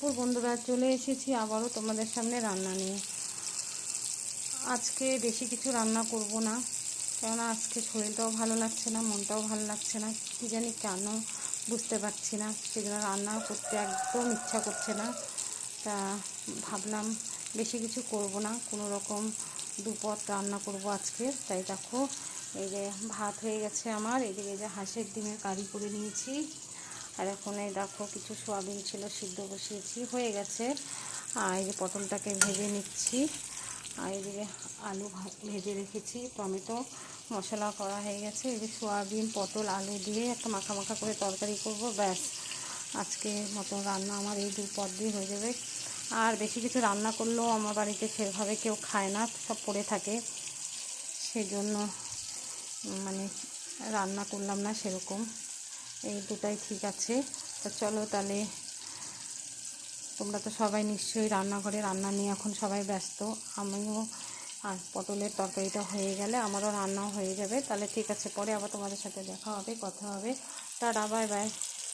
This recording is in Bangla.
দুপুর বন্ধুরা, চলে এসেছি আবারও তোমাদের সামনে রান্না নিয়ে। আজকে বেশি কিছু রান্না করব না, কেননা আজকে শরীরটাও ভালো লাগছে না, মনটাও ভালো লাগছে না, কী জানি কেন বুঝতে পারছি না। সেজন্য রান্না করতে একদম ইচ্ছা করছে না। তা ভাবলাম বেশি কিছু করব না, কোনো রকম দুপদ রান্না করব আজকে। তাই দেখো, এই যে ভাত হয়ে গেছে আমার, এদিকে যে হাঁসের ডিমের কারি করে নিয়েছি, আর এখন এই দেখো কিছু সোয়াবিন ছিল সিদ্ধ বসিয়েছি, হয়ে গেছে। আর এই যে পটলটাকে ভেজে নিচ্ছি, আর এদিকে আলু ভেজে রেখেছি, টমেটো মশলা করা হয়ে গেছে। এই যে সোয়াবিন পটল আলু দিয়ে একটা মাখা মাখা করে তরকারি করব, ব্যাস আজকে মতো রান্না আমার এই দু পদ দিয়ে হয়ে যাবে। আর বেশি কিছু রান্না করলেও আমার বাড়িতে সেভাবে কেউ খায় না, সব পড়ে থাকে, সেজন্য মানে রান্না করলাম না সেরকম। এই দুটাই ঠিক আছে। তো চলো তাহলে, তোমরা তো সবাই নিশ্চয়ই রান্নাঘরে রান্না নিয়ে এখন সবাই ব্যস্ত, আমিও। আর পটলের তরকারিটা হয়ে গেলে আমারও রান্নাও হয়ে যাবে। তাহলে ঠিক আছে, পরে আবার তোমাদের সাথে দেখা হবে, কথা হবে। Tata, bye bye.